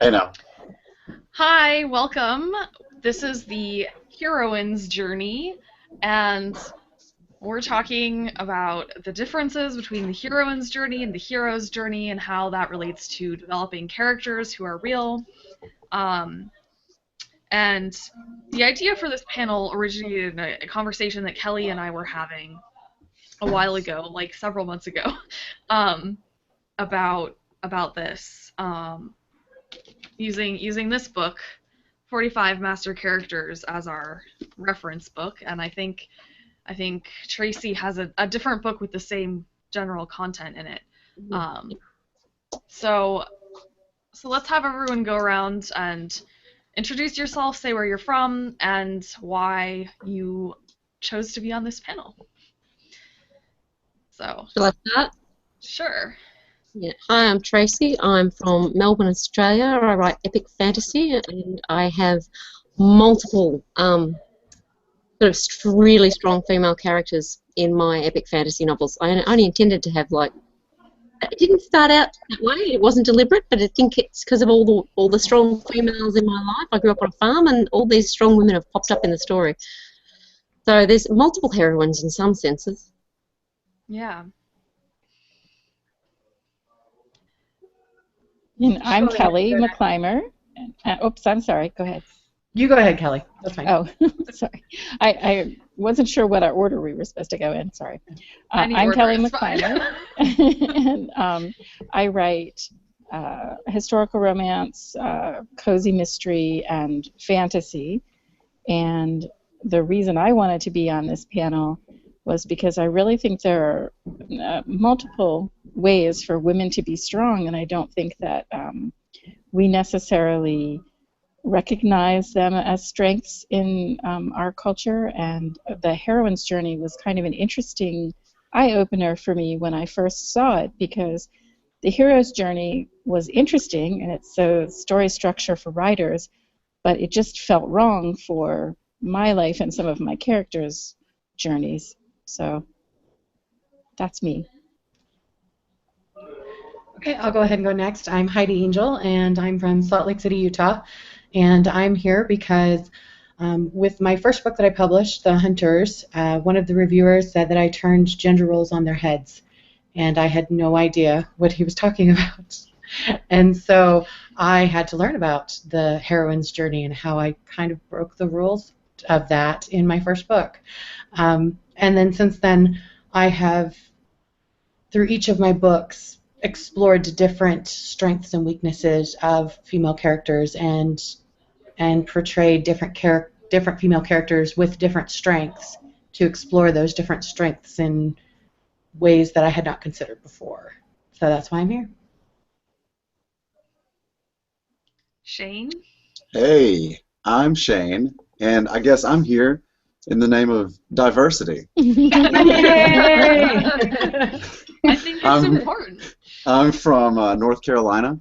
Hey now. Hi, welcome. This is the Heroine's journey, and we're talking about the differences between the heroine's journey and the hero's journey and how that relates to developing characters who are real. Um, and the idea for this panel originated in a conversation that Kelly and I were having a while ago, like several months ago, um, about this. Using this book, 45 Master Characters, as our reference book, and I think Tracy has a different book with the same general content in it. Um, so so let's have everyone go around and introduce yourself, say where you're from, and why you chose to be on this panel. So Shall I start? sure. Yeah. Hi, I'm Tracy. I'm from Melbourne, Australia. I write epic fantasy, and I have multiple really strong female characters in my epic fantasy novels. I only intended to have it didn't start out that way. It wasn't deliberate, but I think it's because of all the strong females in my life. I grew up on a farm, and all these strong women have popped up in the story. So there's multiple heroines in some senses. Yeah. And I'm Sure. Kelly McClymer. Oops, I'm sorry. Go ahead. You go ahead, Kelly. That's fine. Oh, sorry. I wasn't sure what order we were supposed to go in. Sorry. I'm order Kelly is fine. McClymer, and I write historical romance, cozy mystery, and fantasy. And the reason I wanted to be on this panel was because I really think there are multiple ways for women to be strong, and I don't think that we necessarily recognize them as strengths in our culture. And the heroine's journey was kind of an interesting eye-opener for me when I first saw it, because the hero's journey was interesting, and it's a story structure for writers, but it just felt wrong for my life and some of my characters' journeys. So that's me. Okay, I'll go ahead and go next. I'm Heidi Angel, and I'm from Salt Lake City, Utah. And I'm here because with my first book that I published, The Hunters, one of the reviewers said that I turned gender roles on their heads, and I had no idea what he was talking about. And so I had to learn about the heroine's journey and how I kind of broke the rules of that in my first book. And then since then, I have, through each of my books, explored different strengths and weaknesses of female characters and portrayed different female characters with different strengths to explore those different strengths in ways that I had not considered before. So that's why I'm here. Shane? Hey, I'm Shane, and I guess I'm here in the name of diversity. I think it's important. I'm from North Carolina,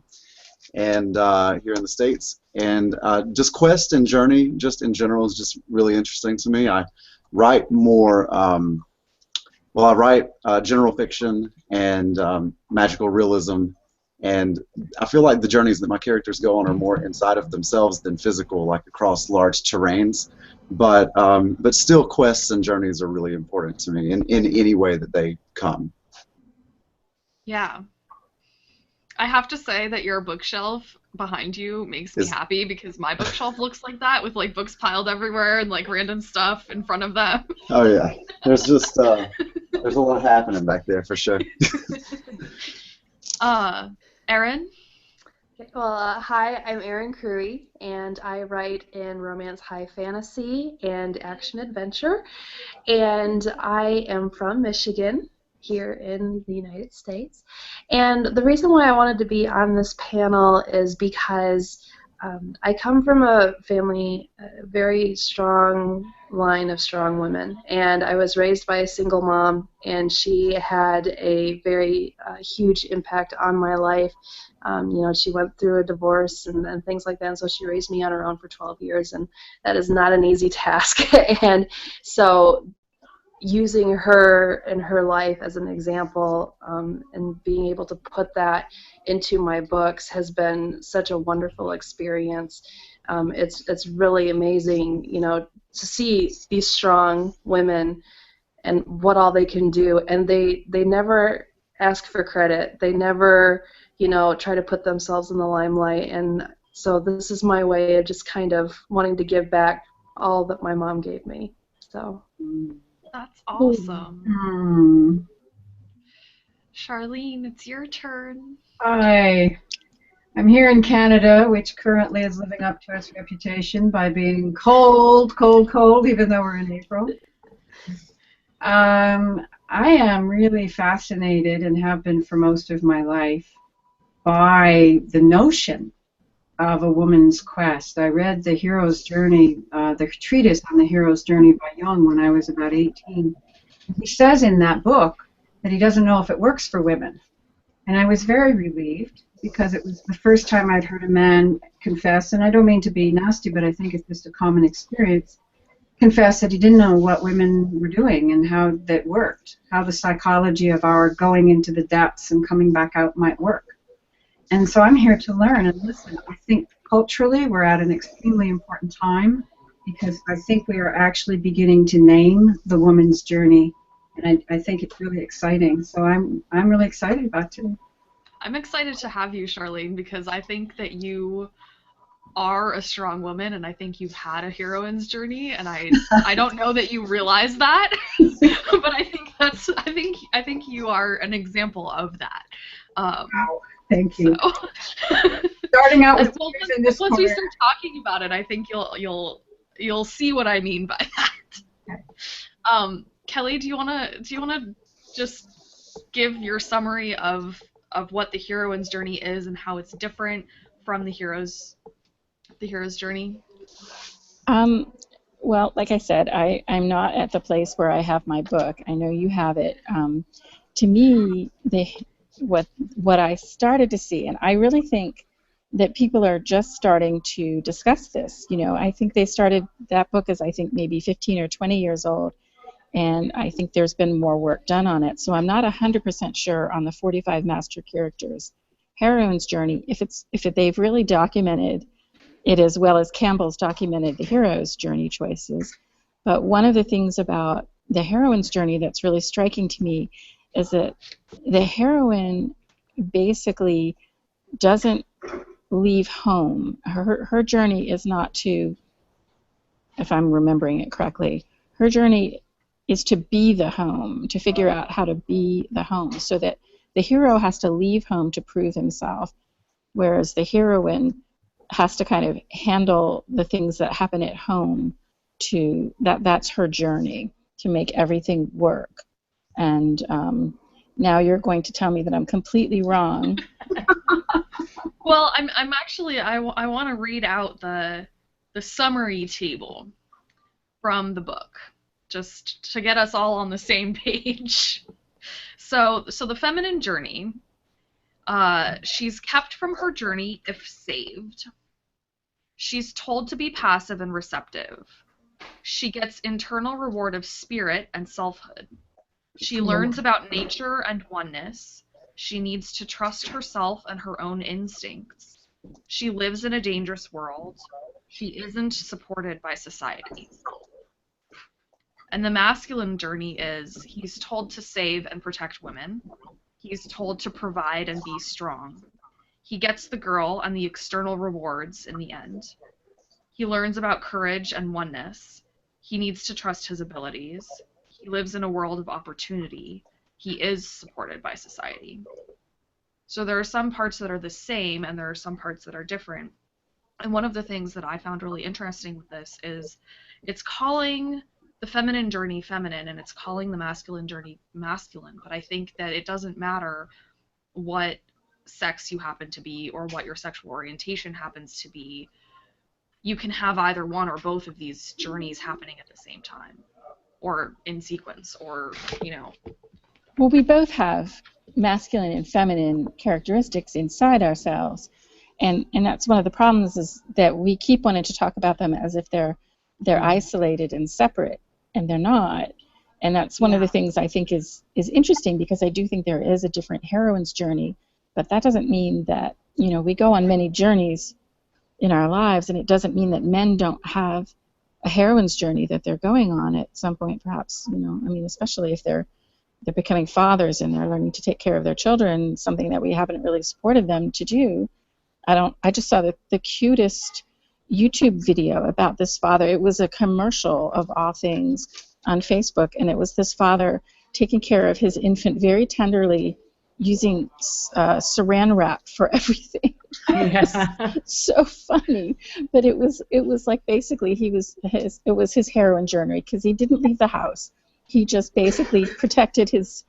and here in the States, and just quest and journey, just in general, is just really interesting to me. I write more. I write general fiction and magical realism. And I feel like the journeys that my characters go on are more inside of themselves than physical, like across large terrains. But still, quests and journeys are really important to me in any way that they come. Yeah. I have to say that your bookshelf behind you makes me happy, because my bookshelf looks like that, with like books piled everywhere and like random stuff in front of them. Oh yeah, there's just there's a lot happening back there for sure. Erin? Well, hi, I'm Erin Crewy, and I write in romance, high fantasy, and action adventure. And I am from Michigan, here in the United States. And the reason why I wanted to be on this panel is because I come from a family, a very strong line of strong women, and I was raised by a single mom, and she had a very huge impact on my life. She went through a divorce and things like that, and so she raised me on her own for 12 years, and that is not an easy task. And so using her and her life as an example, and being able to put that into my books has been such a wonderful experience. It's really amazing, you know, to see these strong women and what all they can do, and they never ask for credit. They never, you know, try to put themselves in the limelight. And so this is my way of just kind of wanting to give back all that my mom gave me. So. That's awesome. Hmm. Charlene, it's your turn. Hi. I'm here in Canada, which currently is living up to its reputation by being cold, cold, cold, even though we're in April. I am really fascinated, and have been for most of my life, by the notion of a woman's quest. I read The Hero's Journey, the treatise on the hero's journey by Jung when I was about 18. He says in that book that he doesn't know if it works for women. And I was very relieved, because it was the first time I'd heard a man confess, and I don't mean to be nasty, but I think it's just a common experience, confess that he didn't know what women were doing and how that worked, how the psychology of our going into the depths and coming back out might work. And so I'm here to learn and listen. I think culturally we're at an extremely important time, because I think we are actually beginning to name the woman's journey, and I think it's really exciting. So I'm really excited about today. I'm excited to have you, Charlene, because I think that you are a strong woman, and I think you've had a heroine's journey, and I don't know that you realize that, but I think you are an example of that. Wow, thank you. So. Starting out with once we start talking about it, I think you'll see what I mean by that. Okay. Kelly, do you wanna just give your summary of what the heroine's journey is and how it's different from the hero's journey? Well, like I said, I'm not at the place where I have my book. I know you have it. To me, what I started to see, and I really think that people are just starting to discuss this. You know, I think that book is, I think, maybe 15 or 20 years old, and I think there's been more work done on it. So I'm not 100% sure on the 45 master characters heroine's journey, if they've really documented it as well as Campbell's documented the hero's journey choices. But one of the things about the heroine's journey that's really striking to me is that the heroine basically doesn't leave home. Her journey is not to, if I'm remembering it correctly, her journey is to be the home, to figure out how to be the home, so that the hero has to leave home to prove himself, whereas the heroine has to kind of handle the things that happen at home. That's her journey, to make everything work. And now you're going to tell me that I'm completely wrong. Well, I'm actually I want to read out the summary table from the book, just to get us all on the same page. So the feminine journey, she's kept from her journey if saved. She's told to be passive and receptive. She gets internal reward of spirit and selfhood. She learns about nature and oneness. She needs to trust herself and her own instincts. She lives in a dangerous world. She isn't supported by society. And the masculine journey is, he's told to save and protect women. He's told to provide and be strong. He gets the girl and the external rewards in the end. He learns about courage and oneness. He needs to trust his abilities. He lives in a world of opportunity. He is supported by society. So there are some parts that are the same, and there are some parts that are different. And one of the things that I found really interesting with this is it's calling the feminine journey feminine, and it's calling the masculine journey masculine. But I think that it doesn't matter what sex you happen to be or what your sexual orientation happens to be. You can have either one or both of these journeys happening at the same time, or in sequence, or, you know. Well, we both have masculine and feminine characteristics inside ourselves, and that's one of the problems, is that we keep wanting to talk about them as if they're isolated and separate, and they're not. And that's one of the things I think is interesting, because I do think there is a different heroine's journey, but that doesn't mean that, you know, we go on many journeys in our lives, and it doesn't mean that men don't have a heroine's journey that they're going on at some point, perhaps, you know, I mean, especially if they're becoming fathers and they're learning to take care of their children, something that we haven't really supported them to do. I just saw the cutest YouTube video about this father. It was a commercial of all things on Facebook, and it was this father taking care of his infant very tenderly, using saran wrap for everything. Yes. So funny, but it was like basically it was his heroine journey, because he didn't leave the house. He just basically protected his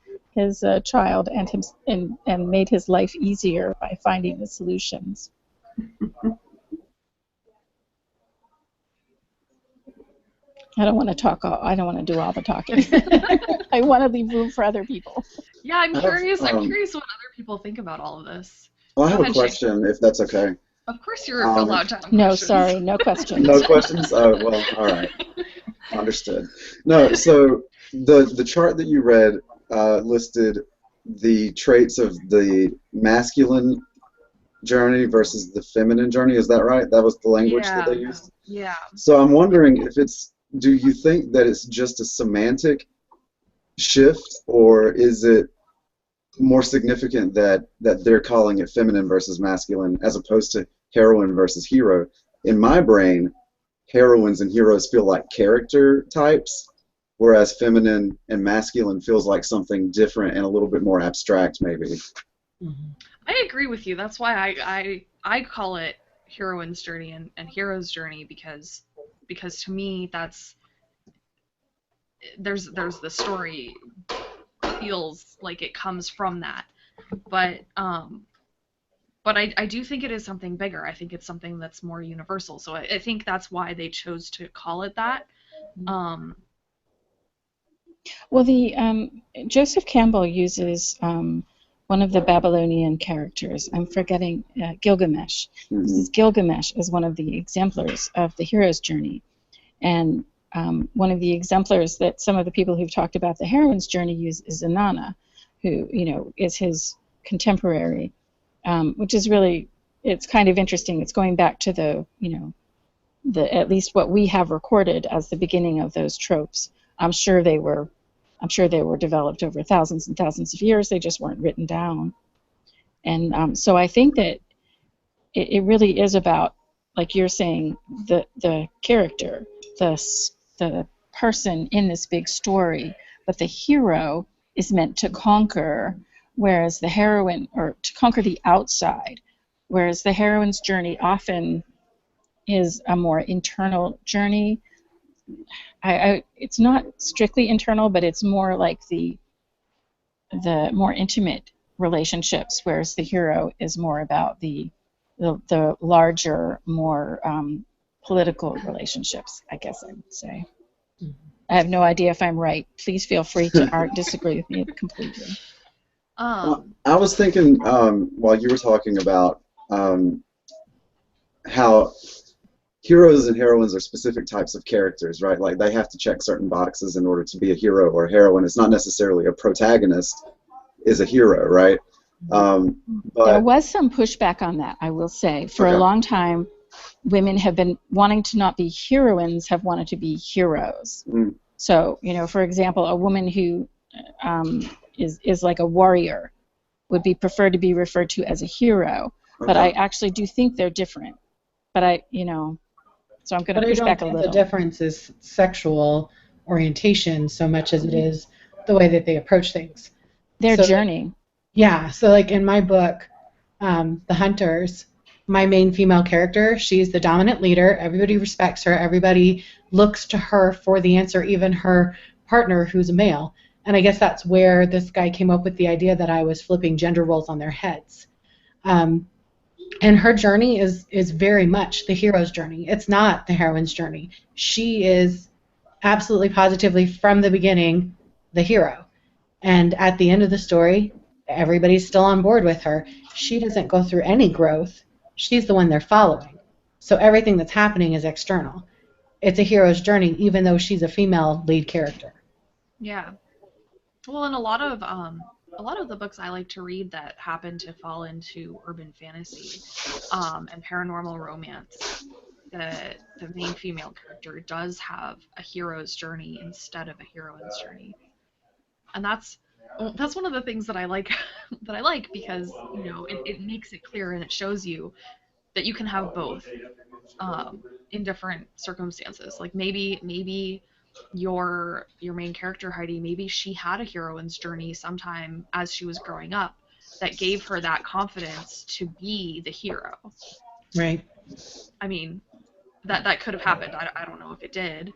child and made his life easier by finding the solutions. I don't want to talk. I don't want to do all the talking. I want to leave room for other people. Yeah, I'm curious. I'm curious what other people think about all of this. Well, I have a question, if that's okay. Of course, you're allowed to have No, questions. sorry, no questions. No questions? Oh, well, all right. Understood. No, so the chart that you read listed the traits of the masculine journey versus the feminine journey. Is that right? That was the language that they used? Yeah. So I'm wondering if do you think that it's just a semantic shift, or is it more significant that they're calling it feminine versus masculine as opposed to heroine versus hero? In my brain, heroines and heroes feel like character types, whereas feminine and masculine feels like something different and a little bit more abstract, maybe. Mm-hmm. I agree with you. That's why I call it heroine's journey and hero's journey, because to me there's the story feels like it comes from that, but I do think it is something bigger. I think it's something that's more universal. So I think that's why they chose to call it that. Well, the Joseph Campbell uses one of the Babylonian characters. I'm forgetting Gilgamesh. Mm-hmm. This is Gilgamesh as one of the exemplars of the hero's journey, and one of the exemplars that some of the people who've talked about the heroine's journey use is Inanna, who, you know, is his contemporary, which is really, it's kind of interesting. It's going back to the at least what we have recorded as the beginning of those tropes. I'm sure they were developed over thousands and thousands of years. They just weren't written down. And so I think that it really is about, like you're saying, the character, the person in this big story, but the hero is meant to conquer, whereas the heroine, or to conquer the outside, whereas the heroine's journey often is a more internal journey. It's not strictly internal, but it's more like the more intimate relationships, whereas the hero is more about the larger, more political relationships, I guess I would say. Mm-hmm. I have no idea if I'm right. Please feel free to disagree with me completely. Well, I was thinking while you were talking about how heroes and heroines are specific types of characters, right? Like they have to check certain boxes in order to be a hero or a heroine. It's not necessarily a protagonist is a hero, right? But there was some pushback on that, I will say. For a long time, women have been wanting to not be heroines, have wanted to be heroes. Mm. So, you know, for example, a woman who is like a warrior would be preferred to be referred to as a hero. Okay. But I actually do think they're different. But so I'm going to push back a little. The difference is sexual orientation so much as it is the way that they approach things. Their journey. Yeah. So like in my book, The Hunters, my main female character, she's the dominant leader. Everybody respects her. Everybody looks to her for the answer, even her partner who's a male. And I guess that's where this guy came up with the idea that I was flipping gender roles on their heads. And her journey is very much the hero's journey. It's not the heroine's journey. She is absolutely positively from the beginning the hero. And at the end of the story, everybody's still on board with her. She doesn't go through any growth. She's the one they're following. So everything that's happening is external. It's a hero's journey, even though she's a female lead character. Yeah. Well, and a lot of the books I like to read that happen to fall into urban fantasy, and paranormal romance, the main female character does have a hero's journey instead of a heroine's journey, and that's one of the things that I like that I like because it makes it clear and it shows you that you can have both, in different circumstances. Like maybe your main character Heidi, maybe she had a heroine's journey sometime as she was growing up that gave her that confidence to be the hero. Right. I mean, that could have happened. I don't know if it did,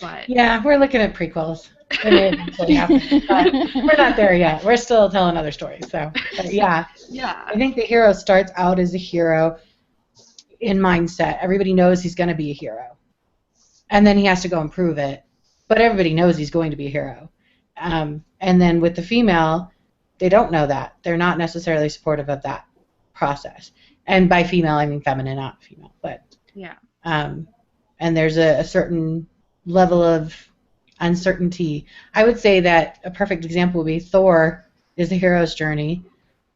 but Yeah, we're looking at prequels. It may eventually happen, but we're not there yet. We're still telling other stories. So, but yeah, yeah, I think the hero starts out as a hero in mindset. Everybody knows he's going to be a hero, and then he has to go and prove it. But everybody knows he's going to be a hero. And then with the female, they don't know that. They're not necessarily supportive of that process. And by female, I mean feminine, not female. But yeah, and there's a certain level of uncertainty. I would say that a perfect example would be Thor is the hero's journey,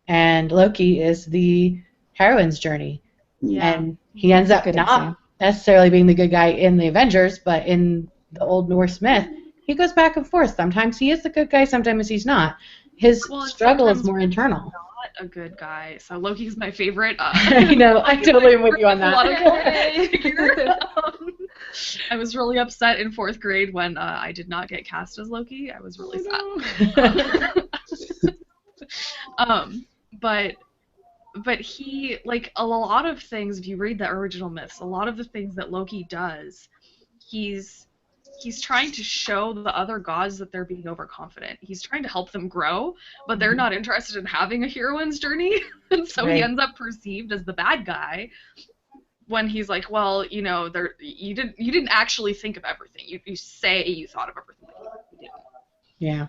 and Loki is the heroine's journey. yeah. And he ends up Good not example. necessarily being the good guy in the Avengers, but in the Old Norse myth, he goes back and forth. Sometimes he is the good guy, sometimes he's not. His Well, and struggle is sometimes more internal. Not a good guy. So Loki's my favorite. I know, I totally am with you on A lot of that. figure. I was really upset in 4th grade when I did not get cast as Loki. I was really sad. But he, like, a lot of things, if you read the original myths, a lot of the things that Loki does, he's trying to show the other gods that they're being overconfident. He's trying to help them grow, but they're not interested in having a heroine's journey, and so he Right. ends up perceived as the bad guy when he's like, well, you didn't actually think of everything. You say you thought of everything, but you didn't. Yeah.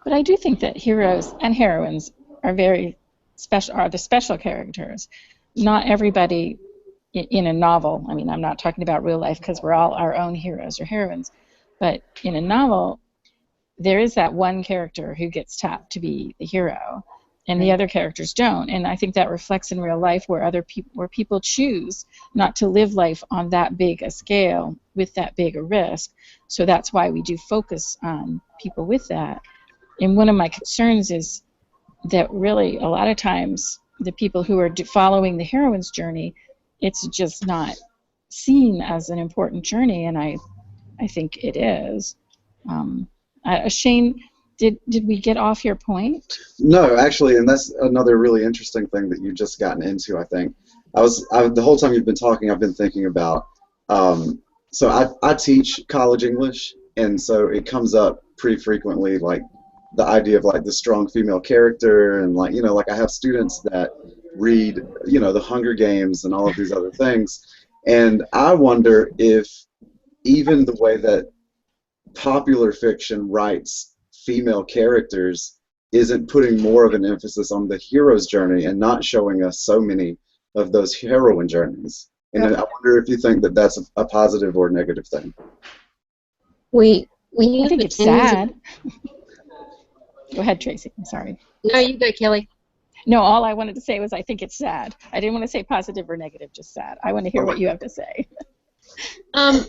But I do think that heroes and heroines are very special, are the special characters. Not everybody in a novel, I mean, I'm not talking about real life because we're all our own heroes or heroines, but in a novel, there is that one character who gets tapped to be the hero, and the other characters don't. And I think that reflects in real life where people choose not to live life on that big a scale with that big a risk. So that's why we do focus on people with that. And one of my concerns is that really a lot of times the people who are following the heroine's journey, it's just not seen as an important journey, and I think it is. Shane, did we get off your point? No, actually, and that's another really interesting thing that you've just gotten into, I think. The whole time you've been talking, I've been thinking about, so I teach college English, and so it comes up pretty frequently, like the idea of like the strong female character, and like, like I have students that read, the Hunger Games and all of these other things, and I wonder if even the way that popular fiction writes female characters isn't putting more of an emphasis on the hero's journey and not showing us so many of those heroine journeys. And I wonder if you think that that's a positive or negative thing. We I think it's sad. Go ahead, Tracy. I'm sorry. No, you go, Kelly. No, all I wanted to say was I think it's sad. I didn't want to say positive or negative, just sad. I want to hear what you have to say. I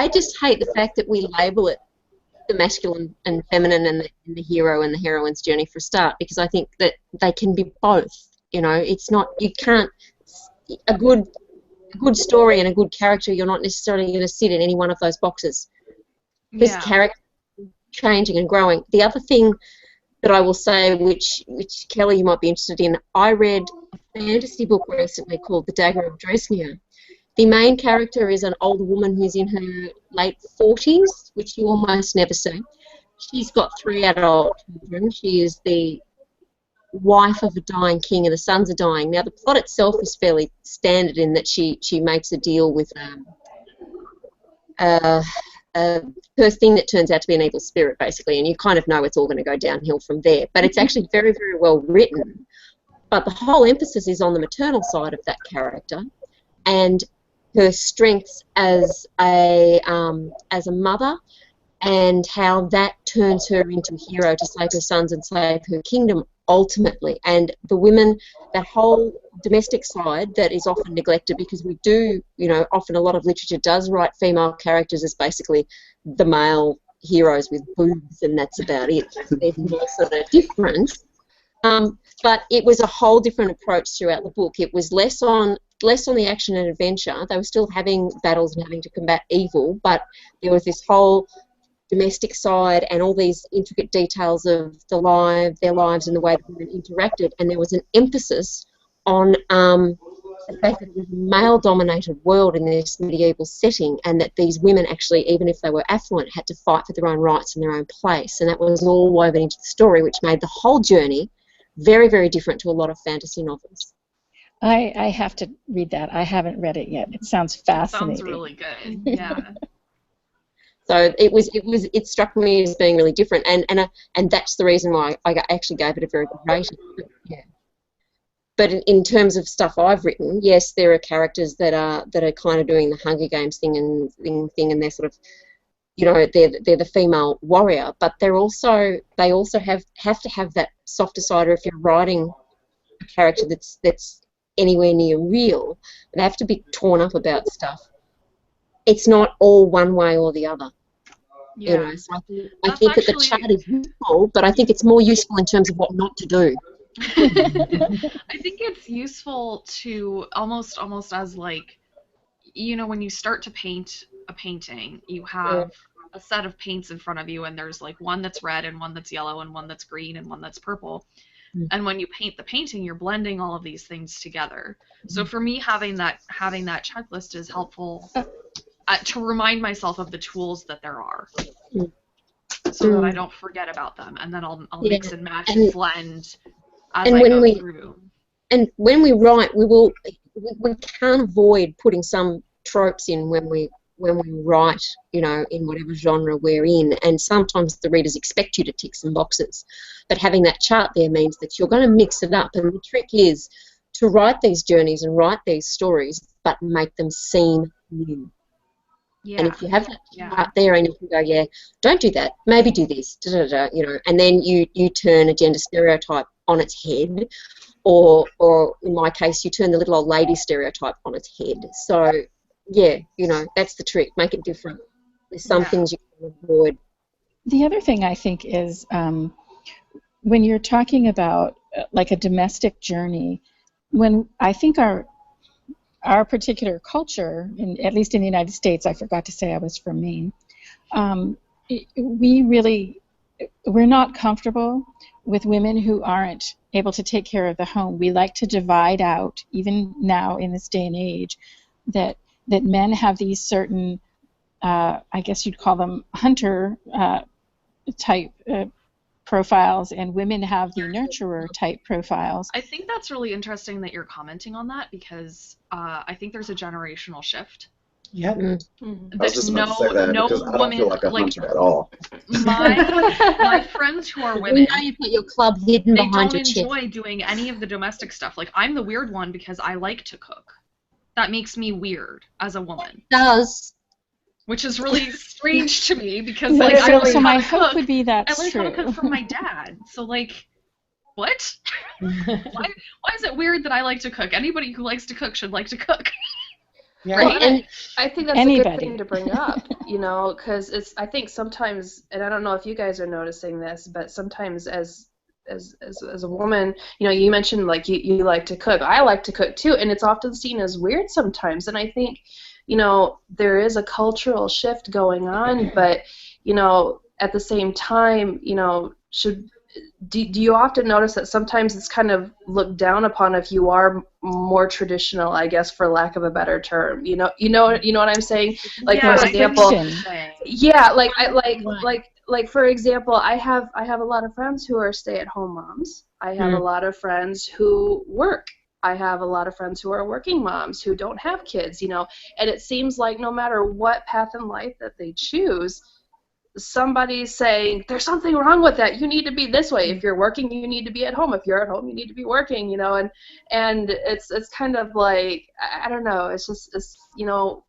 just hate the fact that we label it the masculine and feminine and the hero and the heroine's journey for a start, because I think that they can be both. It's not, you can't, a good story and a good character, you're not necessarily going to sit in any one of those boxes. This character changing and growing. The other thing that I will say, which Kelly, you might be interested in, I read a fantasy book recently called The Dagger of Dresnir. The main character is an older woman who's in her late 40s, which you almost never see. She's got 3 adult children. She is the wife of a dying king, and the sons are dying. Now, the plot itself is fairly standard in that she makes a deal with her thing that turns out to be an evil spirit, basically, and you kind of know it's all going to go downhill from there. But it's actually very, very well written. But the whole emphasis is on the maternal side of that character and her strengths as a mother, and how that turns her into a hero to save her sons and save her kingdom ultimately. And the women, that whole domestic side that is often neglected, because we do, often a lot of literature does write female characters as basically the male heroes with boobs, and that's about it. There's no sort of difference. But it was a whole different approach throughout the book. It was less on the action and adventure. They were still having battles and having to combat evil, but there was this whole domestic side and all these intricate details of their lives and the way that women interacted, and there was an emphasis on the fact that it was a male-dominated world in this medieval setting, and that these women actually, even if they were affluent, had to fight for their own rights and their own place, and that was all woven into the story, which made the whole journey very, very different to a lot of fantasy novels. I have to read that. I haven't read it yet. It sounds fascinating. Sounds really good. Yeah. So it struck me as being really different, and that's the reason why I actually gave it a very good rating. Yeah. But in terms of stuff I've written, yes, there are characters that are kind of doing the Hunger Games thing, and they're sort of, they're the female warrior, but they also have to have that softer side. Or if you're writing a character that's anywhere near real, they have to be torn up about stuff. It's not all one way or the other. Yeah. So I think that the chart is useful, but I think it's more useful in terms of what not to do. I think it's useful to almost as like, when you start to paint a painting, you have a set of paints in front of you, and there's like one that's red and one that's yellow and one that's green and one that's purple. And when you paint the painting, you're blending all of these things together. So for me, having that checklist is helpful to remind myself of the tools that there are, so that I don't forget about them, and then I'll mix and match and blend as I go through. And when we write, we can't avoid putting some tropes in when we write, in whatever genre we're in, and sometimes the readers expect you to tick some boxes. But having that chart there means that you're going to mix it up, and the trick is to write these journeys and write these stories, but make them seem new. Yeah. And if you have that chart there, and you can go, don't do that, maybe do this, and then you turn a gender stereotype on its head, or in my case, you turn the little old lady stereotype on its head. So, that's the trick. Make it different. There's some things you can avoid. The other thing I think is when you're talking about like a domestic journey, when I think our particular culture, at least in the United States, I forgot to say I was from Maine, we're not comfortable with women who aren't able to take care of the home. We like to divide out, even now in this day and age, that men have these certain, I guess you'd call them hunter type profiles, and women have the nurturer type profiles. I think that's really interesting that you're commenting on that, because I think there's a generational shift. Yep. I was just about to say that, because I don't feel like a hunter at all. My friends who are women, we know you've got your club hidden behind your chest. They don't enjoy doing any of the domestic stuff. Like, I'm the weird one because I like to cook. That makes me weird as a woman. It does. Which is really strange to me, because I learned my how to hope cook. would be that's I learned true. how to cook from my dad. So, like, what? Why is it weird that I like to cook? Anybody who likes to cook should like to cook. Yeah. Well, and I think that's a good thing to bring up, because I think sometimes, and I don't know if you guys are noticing this, but sometimes as a woman, you mentioned like you like to cook. I like to cook too, and it's often seen as weird sometimes. And I think, there is a cultural shift going on, but at the same time, do you often notice that sometimes it's kind of looked down upon if you are more traditional, I guess, for lack of a better term? You know what I'm saying? Like, for example, like for example, I have a lot of friends who are stay-at-home moms. I have a lot of friends who work. I have a lot of friends who are working moms who don't have kids, and it seems like no matter what path in life that they choose, somebody's saying there's something wrong with that. You need to be this way. If you're working, you need to be at home. If you're at home, you need to be working. And it's kind of like, I don't know. It's just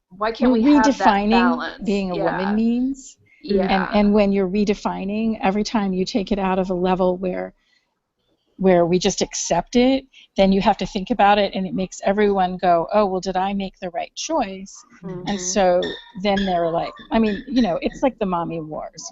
why can't we have that balance? Redefining being a woman means. Yeah. And when you're redefining, every time you take it out of a level where we just accept it, then you have to think about it, and it makes everyone go, oh, well, did I make the right choice? And so then they're like, I mean, it's like the mommy wars,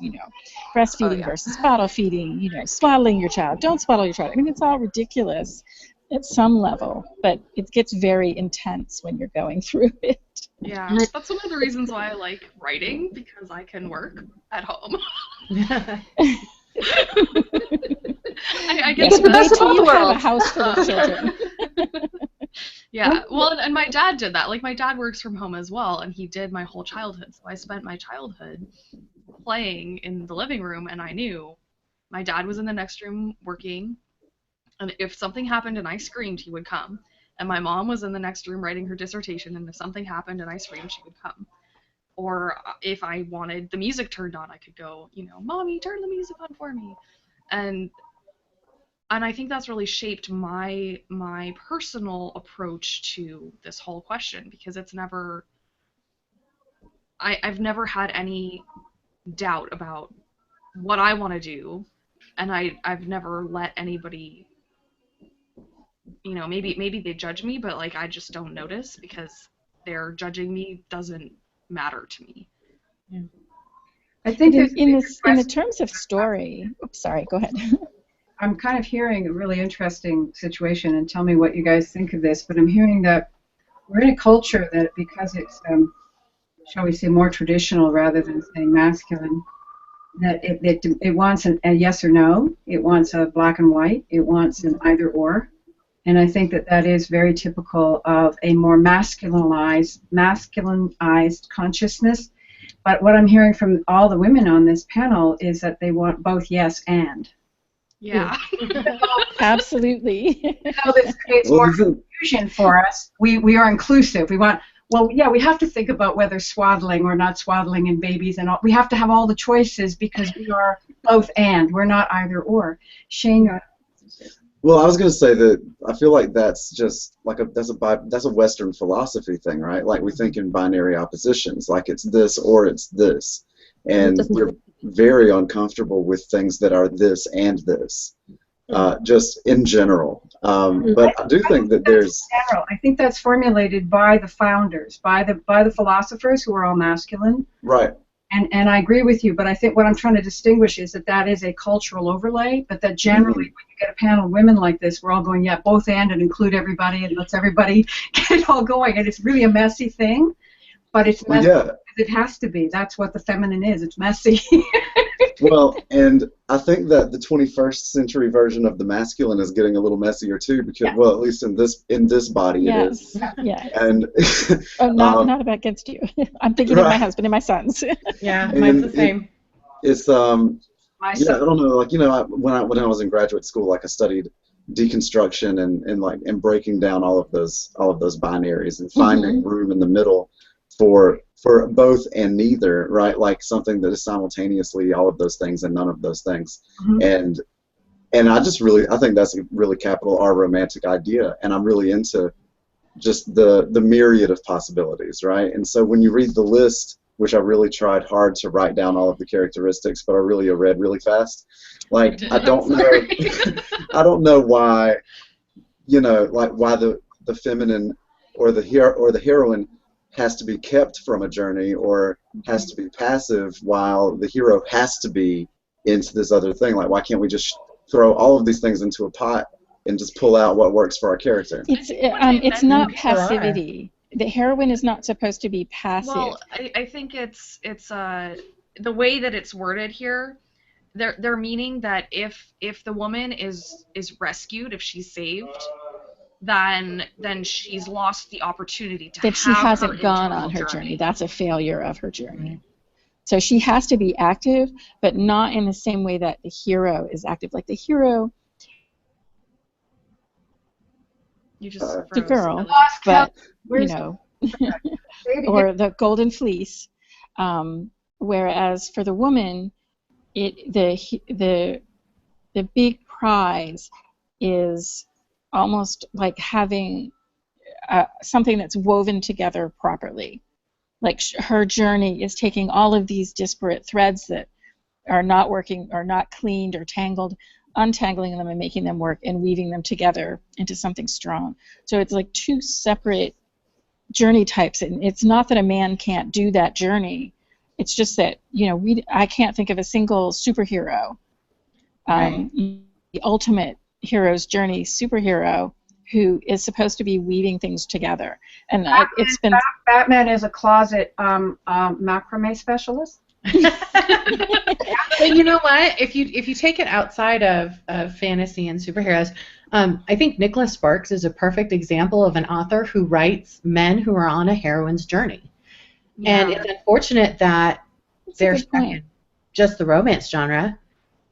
breastfeeding versus bottle feeding, swaddling your child, don't swaddle your child. I mean, it's all ridiculous at some level, but it gets very intense when you're going through it. Yeah, that's one of the reasons why I like writing, because I can work at home. I get Yes, to wait till you have a house full of children. Yeah, well, and my dad did that. Like, my dad works from home as well, and he did my whole childhood. So I spent my childhood playing in the living room, and I knew my dad was in the next room working, and if something happened and I screamed, he would come. And my mom was in the next room writing her dissertation, and if something happened and I screamed, she would come. Or if I wanted the music turned on, I could go, Mommy, turn the music on for me. And I think that's really shaped my personal approach to this whole question, because it's never, I've never had any doubt about what I want to do, and I've never let anybody, maybe they judge me, but like I just don't notice, because their judging me doesn't matter to me. Yeah. I think in the terms of story, oops, sorry, go ahead. I'm kind of hearing a really interesting situation, and tell me what you guys think of this, but I'm hearing that we're in a culture that, because it's, shall we say, more traditional rather than saying masculine, that it wants a yes or no, it wants a black and white, it wants an either or, and I think that is very typical of a more masculinized consciousness. But what I'm hearing from all the women on this panel is that they want both yes and. Yeah. Absolutely. This creates more confusion for us. We are inclusive. We want, we have to think about whether swaddling or not swaddling in babies and all. We have to have all the choices because we are both and. We're not either or. Shane. Well, I was going to say that I feel like that's just like that's a Western philosophy thing, right? Like we think in binary oppositions, like it's this or it's this, and you're very uncomfortable with things that are this and this, just in general. But I do think that there's. I think that's formulated by the founders, by the philosophers who are all masculine. Right. And I agree with you, but I think what I'm trying to distinguish is that is a cultural overlay, but that generally when you get a panel of women like this, we're all going, yeah, both and include everybody, and let's everybody get it all going. And it's really a messy thing, but it's messy because it has to be. That's what the feminine is. It's messy. Well, and I think that the 21st century version of the masculine is getting a little messier too, because well, at least in this body it is. Yeah. And not about against you. I'm thinking of my husband and my sons. Yeah, mine's the same. It's I don't know, like when I was in graduate school, like I studied deconstruction and breaking down all of those binaries and finding room in the middle for both and neither, right? Like something that is simultaneously all of those things and none of those things. And I think that's a really capital R romantic idea, and I'm really into just the myriad of possibilities, right? And so when you read the list, which I really tried hard to write down all of the characteristics, but I really read really fast. Like I don't know why, like why the feminine or the heroine has to be kept from a journey or has to be passive while the hero has to be into this other thing. Like, why can't we just throw all of these things into a pot and just pull out what works for our character? It's not passivity. The heroine is not supposed to be passive. Well, I think it's the way that it's worded here. They're meaning that if the woman is rescued, if she's saved, then she's lost the opportunity to that she hasn't gone on her journey. That's a failure of her journey. So she has to be active, but not in the same way that the hero is active. Like the hero, you just the girl, but or the golden fleece. Whereas for the woman, the big prize is almost like having something that's woven together properly. like her journey is taking all of these disparate threads that are not working or not cleaned or tangled, untangling them and making them work and weaving them together into something strong. So it's like two separate journey types, and it's not that a man can't do that journey. It's just that, you know, I can't think of a single superhero, the ultimate hero's journey superhero, who is supposed to be weaving things together. And it's been Batman is a closet macrame specialist. But you know what? If you take it outside of fantasy and superheroes, I think Nicholas Sparks is a perfect example of an author who writes men who are on a heroine's journey. Yeah. And it's unfortunate that they're stuck in just the romance genre,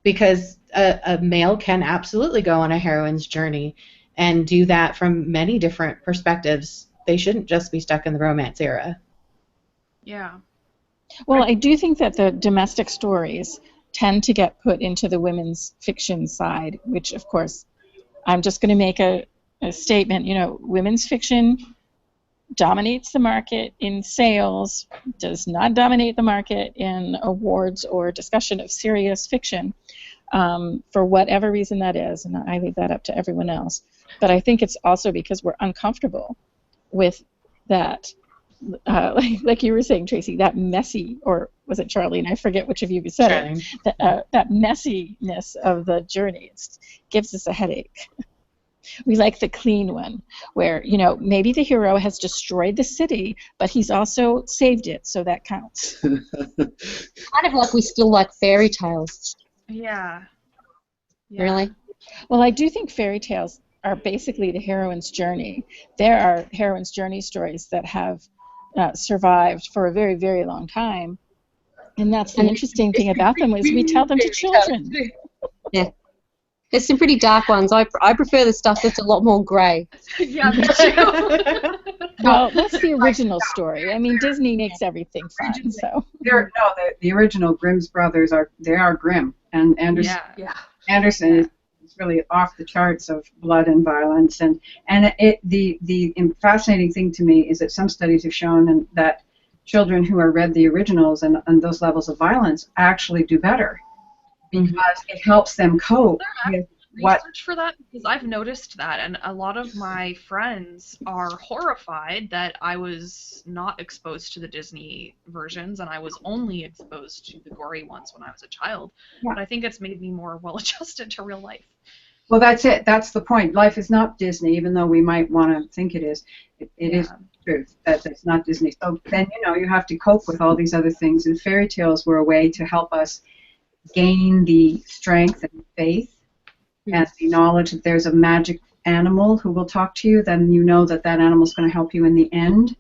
because a male can absolutely go on a heroine's journey and do that from many different perspectives. They shouldn't just be stuck in the romance era. Yeah. Well, I do think that the domestic stories tend to get put into the women's fiction side, which, of course, I'm just going to make a statement. You know, women's fiction dominates the market in sales, does not dominate the market in awards or discussion of serious fiction, for whatever reason that is, and I leave that up to everyone else. But I think it's also because we're uncomfortable with that. Like you were saying, Tracy, that messy, or was it Charlie? And I forget which of you said it. That messiness of the journey, it gives us a headache. We like the clean one, where, you know, maybe the hero has destroyed the city, but he's also saved it, so that counts. Kind of like we still like fairy tales. Yeah. Really? Well, I do think fairy tales are basically the heroine's journey. There are heroine's journey stories that have survived for a very, very long time, and that's the interesting thing about them, is we tell them to children. Yeah, there's some pretty dark ones. I prefer the stuff that's a lot more grey. Yeah, me too. Well, that's the original story. I mean, Disney makes everything fun. So The original Grimm's brothers are grim, and Anderson. Yeah. Anderson is really off the charts of blood and violence, and the fascinating thing to me is that some studies have shown that children who are read the originals and those levels of violence actually do better, because it helps them cope with research for that, because I've noticed that, and a lot of my friends are horrified that I was not exposed to the Disney versions, and I was only exposed to the gory ones when I was a child. Yeah. But I think it's made me more well-adjusted to real life. Well, that's it. That's the point. Life is not Disney, even though we might want to think it is. It is the truth that it's not Disney. So then, you know, you have to cope with all these other things, and fairy tales were a way to help us gain the strength and faith and the knowledge that there's a magic animal who will talk to you. Then you know that that animal is going to help you in the end.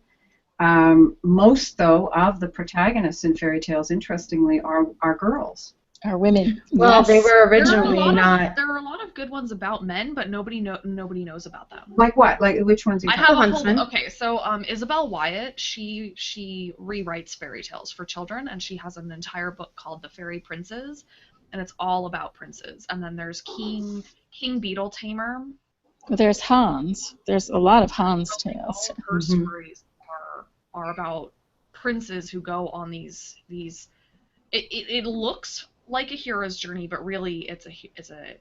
Most, though, of the protagonists in fairy tales, interestingly, are girls. Are women. Well, yes. they were originally not. There are a lot of good ones about men, but nobody knows about them. Like what? Like which ones? I have a whole, okay, so Isabel Wyatt, she rewrites fairy tales for children, and she has an entire book called The Fairy Princes, and it's all about princes. And then there's King Beetle Tamer. Well, there's Hans. There's a lot of Hans tales. All of her stories are about princes who go on these. It looks like a hero's journey, but really it's a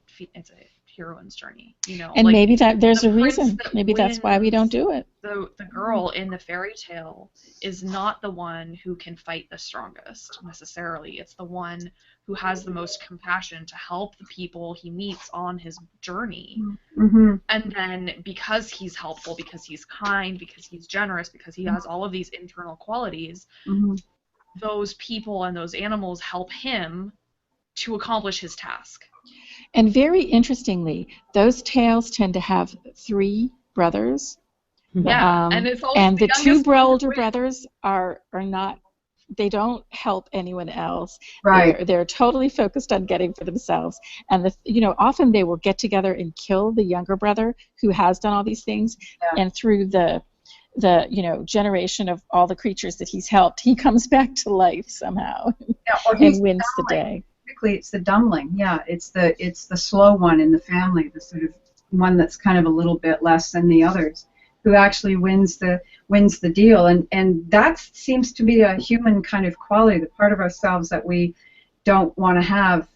heroine's journey, you know. And like, maybe there's a reason. Maybe that's why we don't do it. The girl in the fairy tale is not the one who can fight the strongest necessarily. It's the one who has the most compassion to help the people he meets on his journey. Mm-hmm. And then because he's helpful, because he's kind, because he's generous, because he has all of these internal qualities, those people and those animals help him to accomplish his task. And very interestingly, those tales tend to have 3 brothers. Yeah, and it's always and the 2 older twin. brothers are not. They don't help anyone else. Right. They're totally focused on getting for themselves. And often they will get together and kill the younger brother who has done all these things. Yeah. And through the generation of all the creatures that he's helped, he comes back to life somehow and wins the day. Typically, it's the dumbling. Yeah, it's the slow one in the family, the sort of one that's kind of a little bit less than the others. who actually wins the deal, and that seems to be a human kind of quality. The part of ourselves that we don't want to have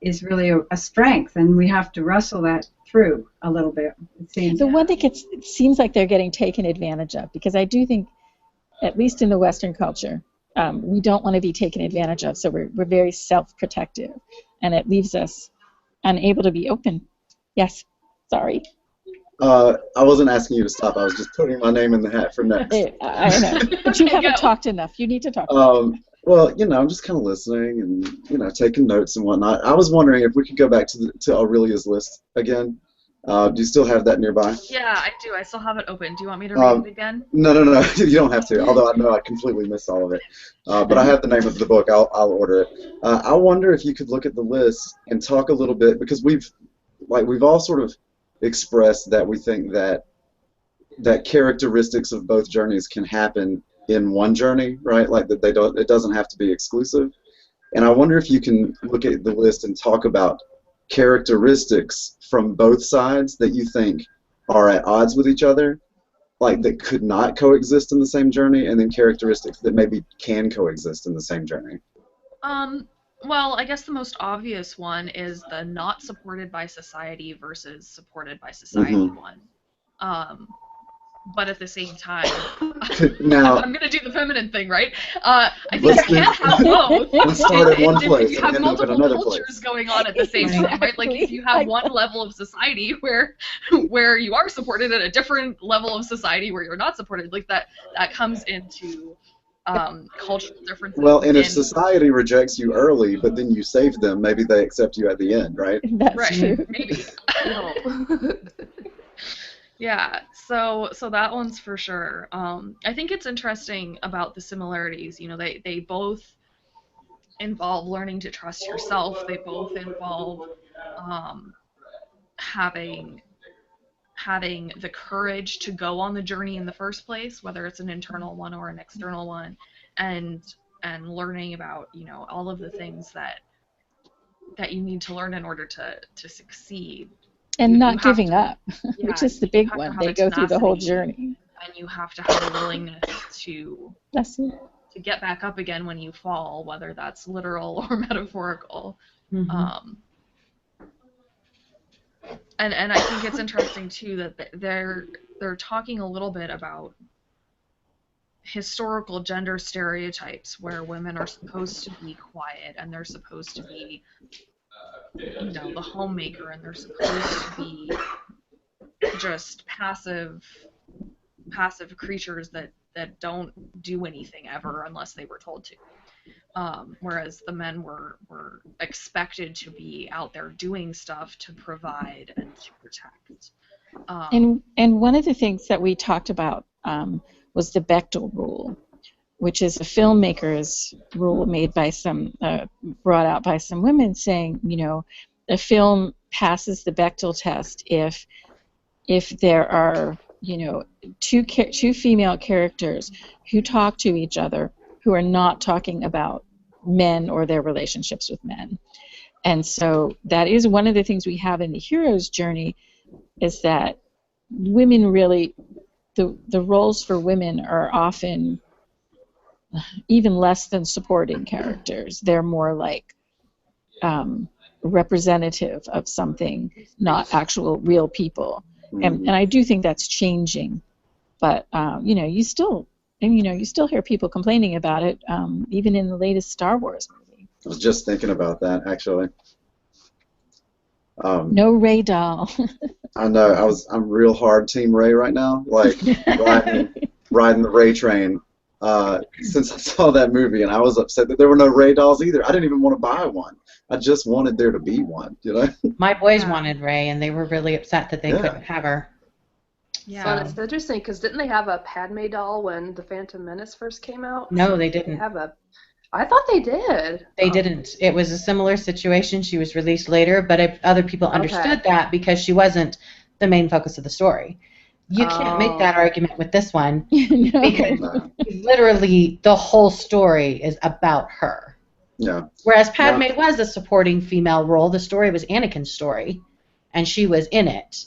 is really a strength, and we have to wrestle that through a little bit, it seems. The one thing it seems like they're getting taken advantage of, because I do think, at least in the Western culture, we don't want to be taken advantage of, so we're very self-protective, and it leaves us unable to be open. Yes, sorry. I wasn't asking you to stop. I was just putting my name in the hat for next. I know, but you haven't talked enough. You need to talk. Well, I'm just kind of listening and taking notes and whatnot. I was wondering if we could go back to Aurelia's list again. Do you still have that nearby? Yeah, I do. I still have it open. Do you want me to read it again? No. You don't have to. Although I know I completely missed all of it. But I have the name of the book. I'll order it. I wonder if you could look at the list and talk a little bit, because we've all sort of expressed that we think that characteristics of both journeys can happen in one journey, right? Like that it doesn't have to be exclusive. And I wonder if you can look at the list and talk about characteristics from both sides that you think are at odds with each other, like that could not coexist in the same journey, and then characteristics that maybe can coexist in the same journey. Well, I guess the most obvious one is the not supported by society versus supported by society one. But at the same time, now, I'm going to do the feminine thing, right? I think you can't have both. Let's start at one place If you have and end up at multiple another cultures place going on at the same time, right? Like if you have one level of society where you are supported, and a different level of society where you're not supported, like that comes into cultural differences. Well, and if society rejects you early, but then you save them, maybe they accept you at the end, right? That's true. Maybe. Yeah, so that one's for sure. I think it's interesting about the similarities. They both involve learning to trust yourself. They both involve having the courage to go on the journey in the first place, whether it's an internal one or an external one, and learning about all of the things that you need to learn in order to succeed. And not giving up, which is the big one. They go through the whole journey. And you have to have a willingness to get back up again when you fall, whether that's literal or metaphorical. Mm-hmm. And I think it's interesting too that they're talking a little bit about historical gender stereotypes where women are supposed to be quiet and they're supposed to be the homemaker, and they're supposed to be just passive creatures that don't do anything ever unless they were told to. Whereas the men were expected to be out there doing stuff to provide and to protect. And one of the things that we talked about was the Bechdel rule, which is a filmmaker's rule made by brought out by some women, saying, a film passes the Bechdel test if there are, two female characters who talk to each other who are not talking about men or their relationships with men. And so that is one of the things we have in the hero's journey, is that women really, the roles for women are often even less than supporting characters. They're more like representative of something, not actual real people. And I do think that's changing. But you still hear people complaining about it, even in the latest Star Wars movie. I was just thinking about that, actually. No Rey doll. I know. I'm real hard Team Rey right now. Like riding the Rey train. Since I saw that movie, and I was upset that there were no Rey dolls either. I didn't even want to buy one. I just wanted there to be one. My boys wanted Rey, and they were really upset that they couldn't have her. Yeah. So it's interesting because didn't they have a Padme doll when the Phantom Menace first came out? No, they didn't. I thought they did. They didn't. It was a similar situation. She was released later, but other people understood that because she wasn't the main focus of the story. You can't make that argument with this one because literally the whole story is about her. Yeah. Whereas Padme was a supporting female role. The story was Anakin's story, and she was in it.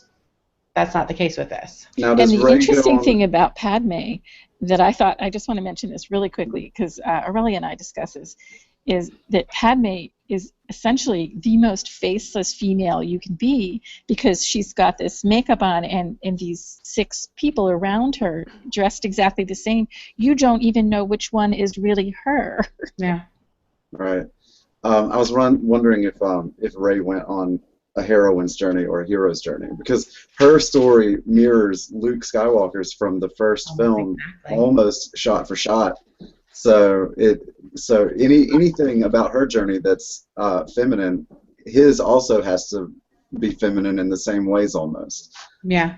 that's not the case with this. Now, And does the Rey interesting go on? thing about Padme that I thought, I just want to mention this really quickly because Aurelia and I discuss this, is that Padme is essentially the most faceless female you can be because she's got this makeup on and these 6 people around her dressed exactly the same. You don't even know which one is really her. Yeah. Right. I was wondering if Rey went on a heroine's journey or a hero's journey, because her story mirrors Luke Skywalker's from the first film, exactly. almost shot for shot. So anything about her journey that's feminine, his also has to be feminine in the same ways almost. Yeah.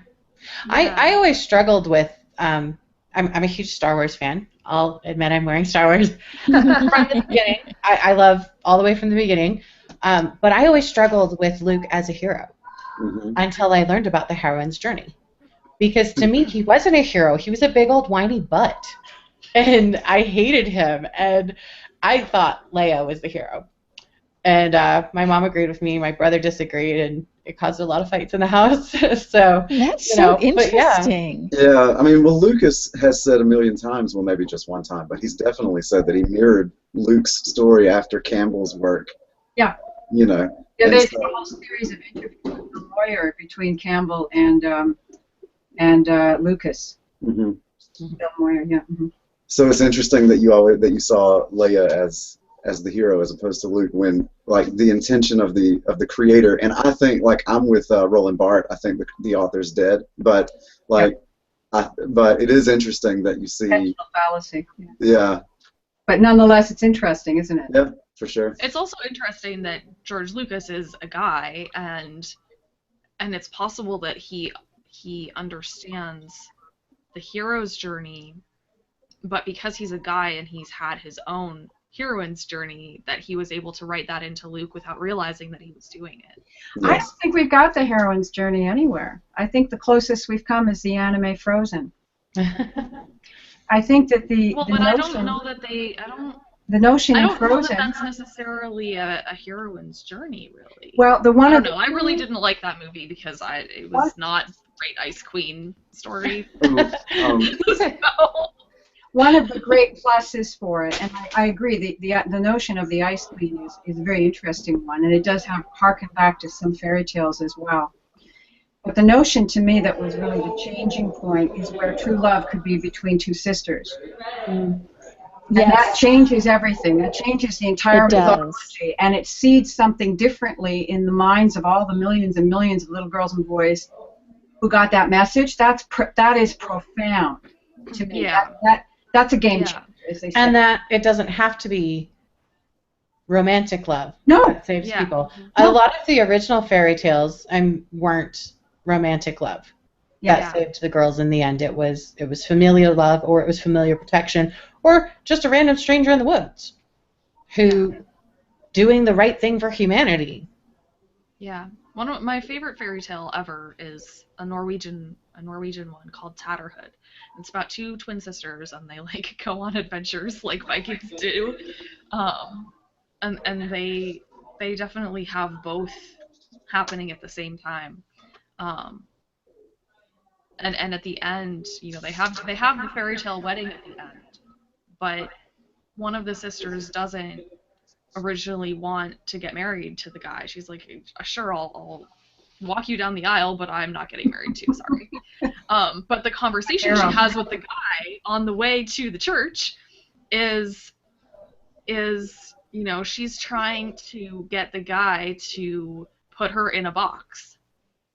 Yeah. I always struggled with, I'm a huge Star Wars fan. I'll admit I'm wearing Star Wars from the beginning. I love all the way from the beginning. But I always struggled with Luke as a hero until I learned about the heroine's journey. Because to me, he wasn't a hero. He was a big old whiny butt. And I hated him. And I thought Leia was the hero. And my mom agreed with me. My brother disagreed. And it caused a lot of fights in the house. So That's you so know, but yeah. interesting. Yeah, I mean, well, Lucas has said a million times, well, maybe just one time, but he's definitely said that he mirrored Luke's story after Campbell's work. Yeah. You know. Yeah, and there's so- a whole series of interviews with the lawyer between Campbell and Lucas. Mhm. Bill Moyer, yeah. So it's interesting that you saw Leia as the hero as opposed to Luke, when like the intention of the creator, and I think like I'm with Roland Barthes. I think the author's dead, but like, but it is interesting that you see. Potential fallacy. Yeah. Yeah. But nonetheless, it's interesting, isn't it? Yeah, for sure. It's also interesting that George Lucas is a guy, and it's possible that he understands the hero's journey, but because he's a guy and he's had his own heroine's journey, that he was able to write that into Luke without realizing that he was doing it. I don't think we've got the heroine's journey anywhere. I think the closest we've come is the anime Frozen. I think that the Well, the but I notion, don't know that the notion I in don't know Frozen. that that's necessarily a heroine's journey, really. Well, the one I of don't know. I really didn't like that movie because it was not a great Ice Queen story. So, one of the great pluses for it, and I agree, the notion of the Ice Queen is a very interesting one, and it does harken back to some fairy tales as well. But the notion to me that was really the changing point is where true love could be between 2 sisters. And that changes everything. That changes the entire It does. mythology, and it seeds something differently in the minds of all the millions and millions of little girls and boys who got that message. That is profound to me. Yeah. That's a game changer, as they say. And that it doesn't have to be romantic love. No. That saves Yeah. people. No. A lot of the original fairy tales weren't romantic love. That saved the girls in the end. It was familial love, or it was familiar protection, or just a random stranger in the woods who doing the right thing for humanity. yeah. One of my favorite fairy tale ever is a Norwegian one called Tatterhood. It's about 2 twin sisters, and they like go on adventures like Vikings do, and they definitely have both happening at the same time, and at the end, you know, they have the fairy tale wedding at the end, but one of the sisters doesn't originally want to get married to the guy. She's like, sure, I'll walk you down the aisle, but I'm not getting married to you, sorry. But the conversation she has with the guy on the way to the church is you know, she's trying to get the guy to put her in a box,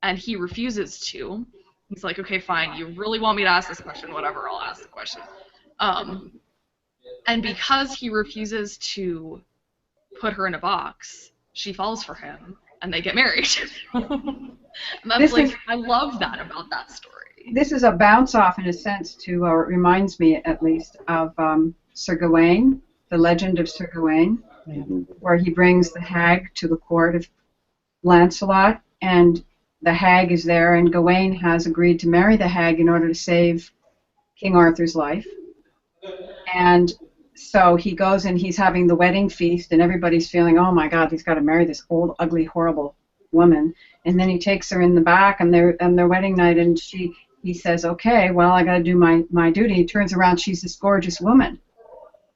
and he refuses to. He's like, okay, fine, you really want me to ask this question, whatever, I'll ask the question. And because he refuses to put her in a box, she falls for him, and they get married. And that's I love that about that story. This is a bounce off, in a sense, to, or it reminds me at least, of Sir Gawain, the legend of Sir Gawain, where he brings the hag to the court of Lancelot, and the hag is there, and Gawain has agreed to marry the hag in order to save King Arthur's life. And so he goes and he's having the wedding feast, and everybody's feeling, oh my God, he's got to marry this old, ugly, horrible woman. And then he takes her in the back on their wedding night, and he says, okay, well, I got to do my duty. He turns around, she's this gorgeous woman.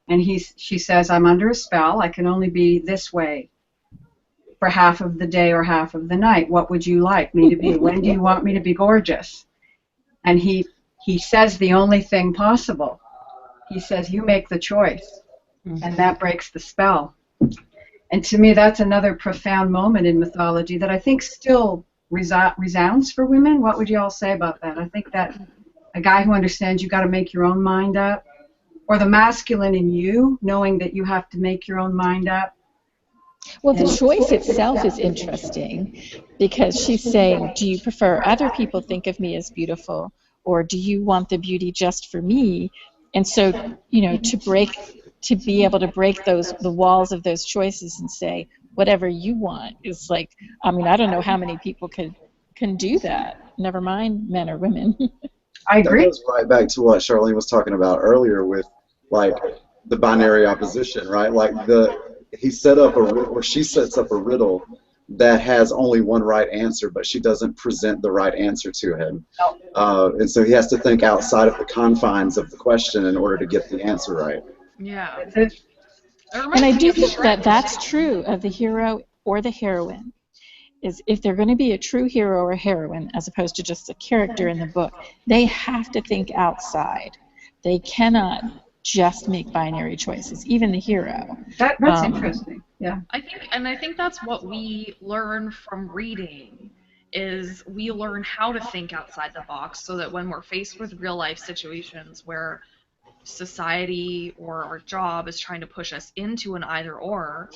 And she says, I'm under a spell. I can only be this way for half of the day or half of the night. What would you like me to be? When do you want me to be gorgeous? And he says the only thing possible. He says, you make the choice. And that breaks the spell. And to me, that's another profound moment in mythology that I think still resounds for women. What would you all say about that? I think that a guy who understands you got to make your own mind up, or the masculine in you knowing that you have to make your own mind up. Well, the choice itself is interesting, because she's saying, do you prefer other people think of me as beautiful, or do you want the beauty just for me? And so, you know, to be able to break the walls of those choices and say, whatever you want is like, I mean, I don't know how many people can do that, never mind men or women. I agree. That goes right back to what Charlene was talking about earlier with, like, the binary opposition, right? Like, he set up a riddle, or she sets up a riddle that has only one right answer, but she doesn't present the right answer to him. And so he has to think outside of the confines of the question in order to get the answer right. Yeah. And I do think that that's true of the hero or the heroine, is if they're going to be a true hero or heroine as opposed to just a character in the book, they have to think outside. They cannot just make binary choices, even the hero. That's interesting. Yeah. I think that's what we learn from reading, is we learn how to think outside the box, so that when we're faced with real life situations where society or our job is trying to push us into an either or,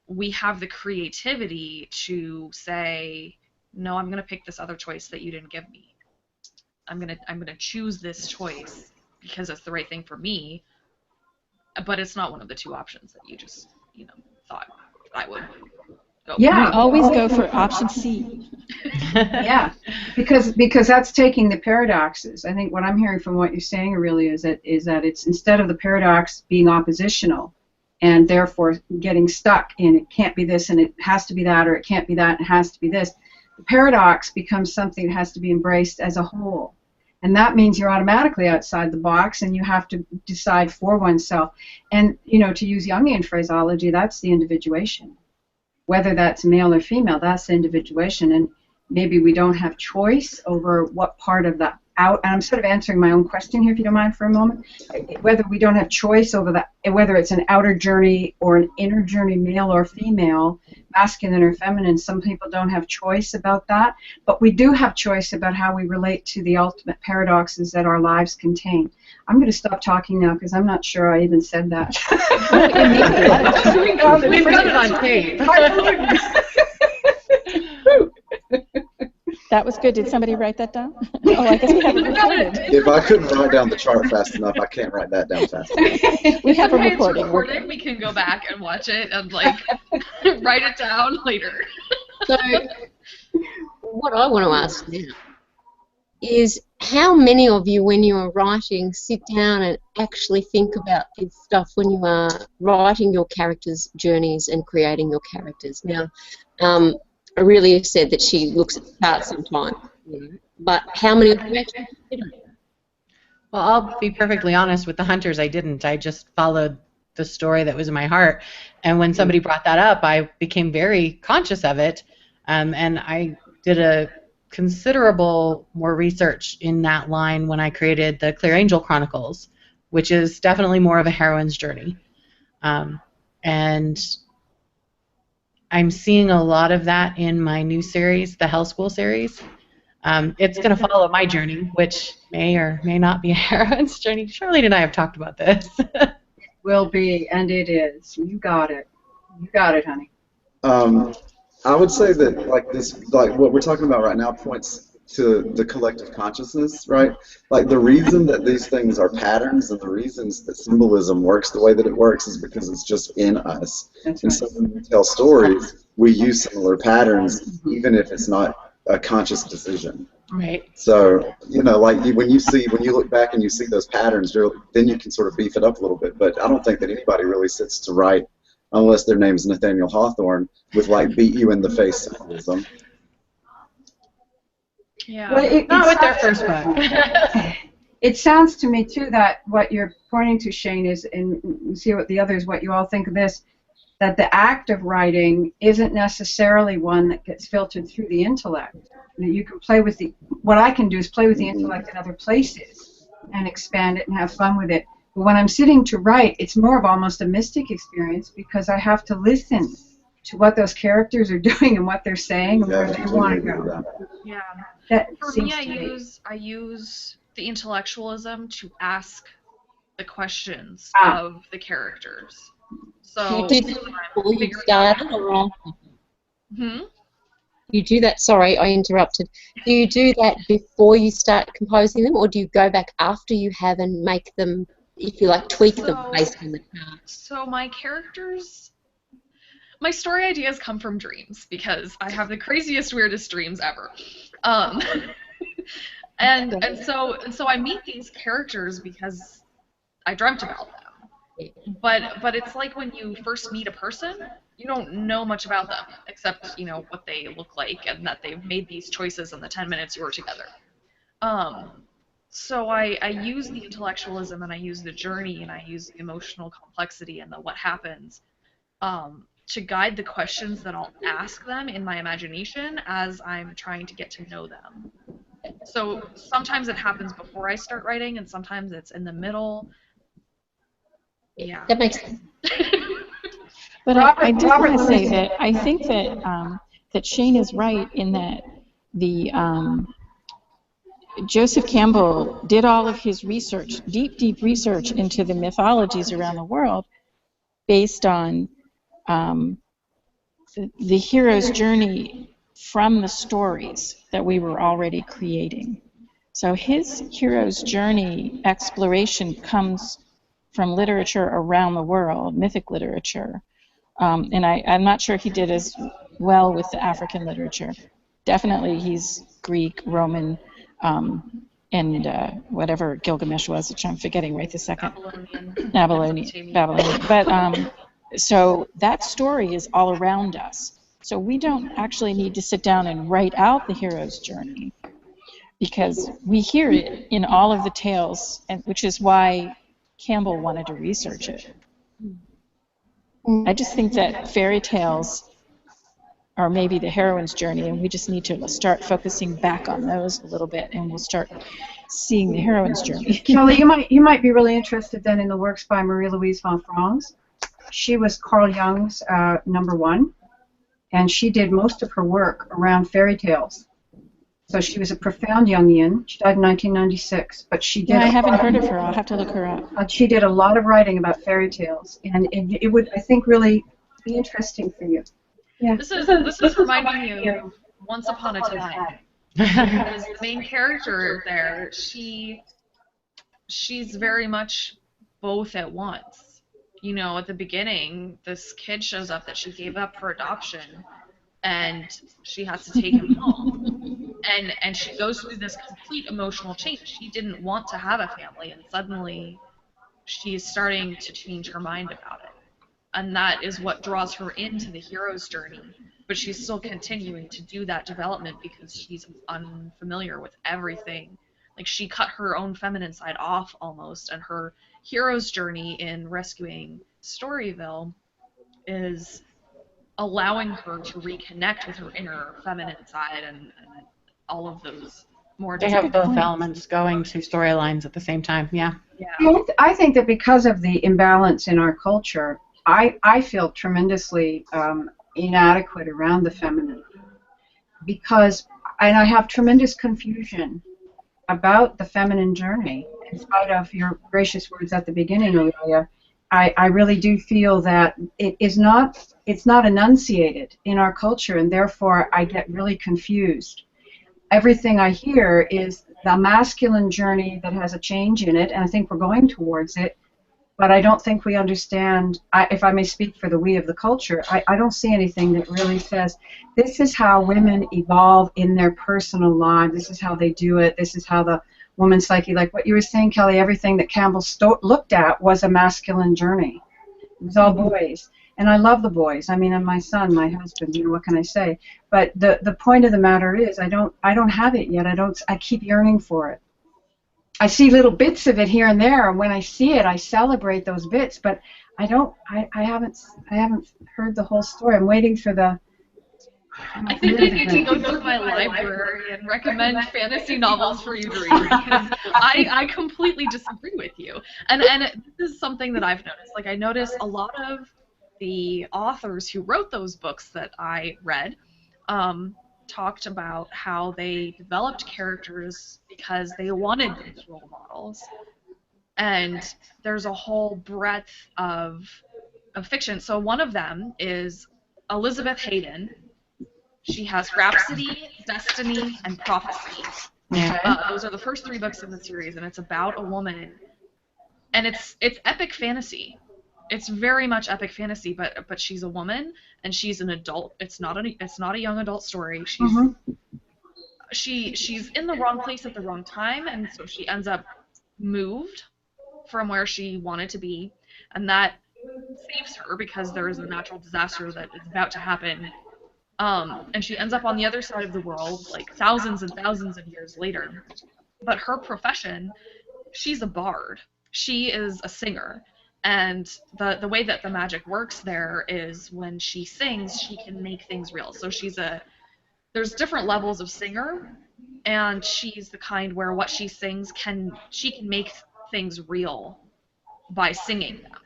we have the creativity to say, no, I'm going to pick this other choice that you didn't give me. I'm going to choose this choice because it's the right thing for me, but it's not one of the two options that you just, thought I would go Yeah, for. Always go for option C. Yeah, because that's taking the paradoxes. I think what I'm hearing from what you're saying, really, is that it's, instead of the paradox being oppositional and therefore getting stuck in it can't be this and it has to be that, or it can't be that and it has to be this, the paradox becomes something that has to be embraced as a whole. And that means you're automatically outside the box, and you have to decide for oneself. And, to use Jungian phraseology, that's the individuation. Whether that's male or female, that's the individuation. And maybe we don't have choice over what part of the out, and I'm sort of answering my own question here, if you don't mind, for a moment. Whether we don't have choice over that, whether it's an outer journey or an inner journey, male or female, masculine or feminine, some people don't have choice about that, but we do have choice about how we relate to the ultimate paradoxes that our lives contain. I'm going to stop talking now because I'm not sure I even said that. We've got it on tape. That was good. Did somebody write that down? Oh, I guess we have it recorded. If I couldn't write down the chart fast enough, I can't write that down fast enough. We have a Okay, it's recording. recorded. We can go back and watch it and write it down later. So, what I want to ask now is, how many of you, when you are writing, sit down and actually think about this stuff when you are writing your characters' journeys and creating your characters? Now, Aurelia said that she looks at the chart sometime, but how many of you actually consider it? Well, I'll be perfectly honest, with the Hunters, I didn't. I just followed the story that was in my heart. And when somebody brought that up, I became very conscious of it. And I did a considerable more research in that line when I created the Clear Angel Chronicles, which is definitely more of a heroine's journey. And I'm seeing a lot of that in my new series, the Hell School series. It's going to follow my journey, which may or may not be a heroine's journey. Charlene and I have talked about this. Will be, and it is. You got it. You got it, honey. I would say that what we're talking about right now points to the collective consciousness, right? Like, the reason that these things are patterns and the reasons that symbolism works the way that it works is because it's just in us. That's and right. so when we tell stories, we use similar patterns, even if it's not a conscious decision. Right. So, when you look back and you see those patterns, then you can sort of beef it up a little bit. But I don't think that anybody really sits to write unless their name's Nathaniel Hawthorne with like beat you in the face symbolism. Yeah. Well, Not with their first book. it sounds to me too that what you're pointing to, Shane, is, and see what the others, what you all think of this, that the act of writing isn't necessarily one that gets filtered through the intellect. That you can play with what I can do is play with the intellect in other places and expand it and have fun with it. But when I'm sitting to write, it's more of almost a mystic experience because I have to listen to what those characters are doing and what they're saying and where they want to go. Yeah. That For seems me, to I use the intellectualism to ask the questions Ah. of the characters. Do So you do that before you started or after? Hmm? You do that, sorry, I interrupted. Do you do that before you start composing them, or do you go back after you have and make them, if you like, tweak them based on the chart? So my characters, my story ideas come from dreams because I have the craziest, weirdest dreams ever. And so I meet these characters because I dreamt about them. But it's like when you first meet a person, you don't know much about them except, you know, what they look like and that they've made these choices in the 10 minutes you were together. So I use the intellectualism and I use the journey and I use the emotional complexity and the what happens to guide the questions that I'll ask them in my imagination as I'm trying to get to know them. So sometimes it happens before I start writing and sometimes it's in the middle. Yeah. That makes sense. But I do want to say that I think that that Shane is right in that the Joseph Campbell did all of his research, deep research into the mythologies around the world based on the hero's journey from the stories that we were already creating. So his hero's journey exploration comes from literature around the world, mythic literature. And I'm not sure he did as well with the African literature. Definitely he's Greek, Roman, and whatever Gilgamesh was, which I'm forgetting right this second. Babylonian. But so that story is all around us. So we don't actually need to sit down and write out the hero's journey because we hear it in all of the tales, and which is why Campbell wanted to research it. I just think that fairy tales are maybe the heroine's journey, and we just need to start focusing back on those a little bit, and we'll start seeing the heroine's journey. Kelly, you might be really interested then in the works by Marie-Louise von Franz. She was Carl Jung's #1, and she did most of her work around fairy tales. So she was a profound Jungian. She died in 1996, but she did. Yeah, I haven't heard of her. I'll have to look her up. She did a lot of writing about fairy tales, and it would, I think, really be interesting for you. Yeah. This is reminding you of Once Upon a Time. Because the main character there, she's very much both at once. You know, at the beginning, this kid shows up that she gave up for adoption, and she has to take him home. And she goes through this complete emotional change. She didn't want to have a family, and suddenly she's starting to change her mind about it. And that is what draws her into the hero's journey. But she's still continuing to do that development because she's unfamiliar with everything. Like, she cut her own feminine side off almost, and her hero's journey in rescuing Storyville is allowing her to reconnect with her inner feminine side and all of those more. They have both elements going to storylines at the same time. Yeah. Yeah. I think that because of the imbalance in our culture, I feel tremendously inadequate around the feminine and I have tremendous confusion about the feminine journey. In spite of your gracious words at the beginning, Aurelia, I really do feel that it's not enunciated in our culture, and therefore I get really confused. Everything I hear is the masculine journey that has a change in it, and I think we're going towards it, but I don't think we understand, if I may speak for the we of the culture, I don't see anything that really says, this is how women evolve in their personal lives, this is how they do it, this is how the woman's psyche, like what you were saying, Kelly, everything that Campbell looked at was a masculine journey. It was all boys. and I love the boys. I mean, and my son, my husband. You know, what can I say? But the point of the matter is, I don't have it yet. I keep yearning for it. I see little bits of it here and there, and when I see it, I celebrate those bits. But I haven't heard the whole story. I'm waiting for the. I think I need to go through my library and recommend fantasy novels for you to read, because I completely disagree with you. And this is something that I've noticed. Like, I noticed a lot of the authors who wrote those books that I read talked about how they developed characters because they wanted these role models. And there's a whole breadth of fiction. So one of them is Elizabeth Hayden. She has Rhapsody, Destiny, and Prophecy. Those are the first 3 books in the series, and it's about a woman. And it's epic fantasy. It's very much epic fantasy, but she's a woman and she's an adult. It's not a young adult story. She's in the wrong place at the wrong time, and so she ends up moved from where she wanted to be, and that saves her because there is a natural disaster that is about to happen. And she ends up on the other side of the world, like thousands and thousands of years later. But her profession, she's a bard. She is a singer. And the way that the magic works there is when she sings, she can make things real. So there's different levels of singer, and she's the kind where what she sings she can make things real by singing them.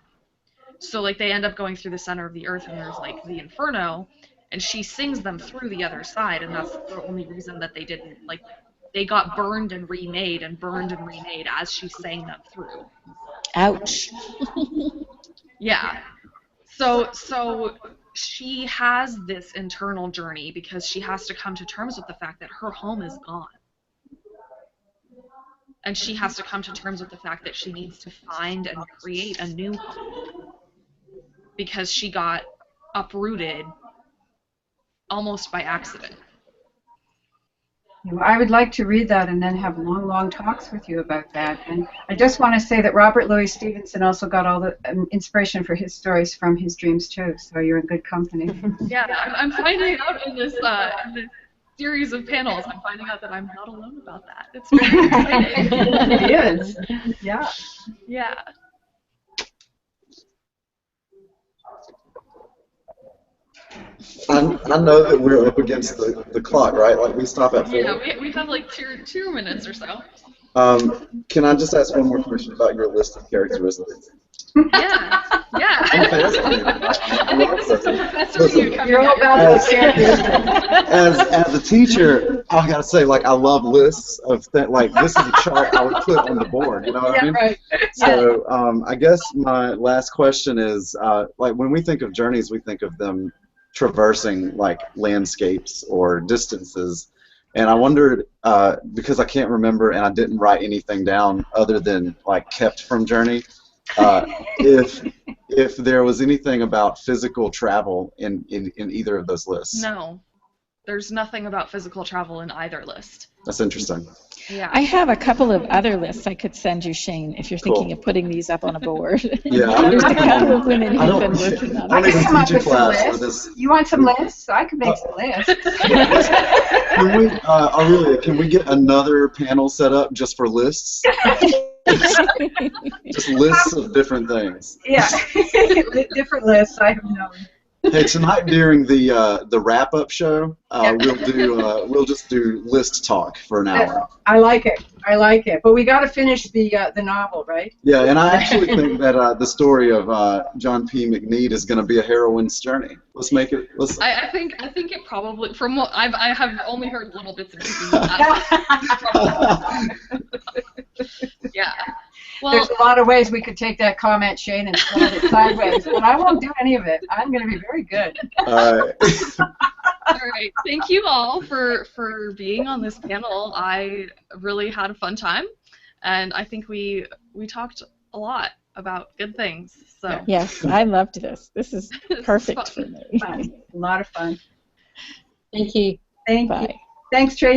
So like they end up going through the center of the earth, and there's like the inferno, and she sings them through the other side, and that's the only reason that they didn't, like, they got burned and remade as she sang them through. Ouch. Yeah. So she has this internal journey because she has to come to terms with the fact that her home is gone. And she has to come to terms with the fact that she needs to find and create a new home because she got uprooted almost by accident. I would like to read that and then have long, long talks with you about that. And I just want to say that Robert Louis Stevenson also got all the inspiration for his stories from his dreams too. So you're in good company. Yeah, I'm finding out in this series of panels, I'm finding out that I'm not alone about that. It's very exciting. It is. Yeah. Yeah. I know that we're up against the clock, right? Like we stop at 4. Yeah, we have like two minutes or so. Can I just ask one more question about your list of characteristics? Yeah. I'm fascinated. I think this is the professor you coming You're all about those characteristics. As a teacher, I gotta say, like, I love lists of like this is a chart I would put on the board. You know what I mean? Right. So I guess my last question is, like, when we think of journeys, we think of them traversing like landscapes or distances, and I wondered because I can't remember and I didn't write anything down other than like kept from journey. If there was anything about physical travel in either of those lists. No, there's nothing about physical travel in either list. That's interesting. Yeah. I have a couple of other lists I could send you, Shane, if you're thinking of putting these up on a board. Yeah, There's a couple of women who've been working on I it. don't even come up teach a with some class for lists. this. You want some lists? I could make some lists. Can we, Aurelia, can we get another panel set up just for lists? Just lists of different things. Yeah, different lists. I have known. Hey, tonight during the wrap-up show, we'll just do list talk for an hour. I like it. But we got to finish the novel, right? Yeah, and I actually think that the story of John P. McNeid is going to be a heroine's journey. Let's make it. I think it probably, from what I have only heard little bits and pieces. Yeah. Well, there's a lot of ways we could take that comment, Shane, and slide it sideways, but I won't do any of it. I'm going to be very good. All right. All right. Thank you all for being on this panel. I really had a fun time, and I think we talked a lot about good things. So Yes, I loved this. This is perfect for me. A lot of fun. Thank you. Thank Bye. you. Thanks, Tracy.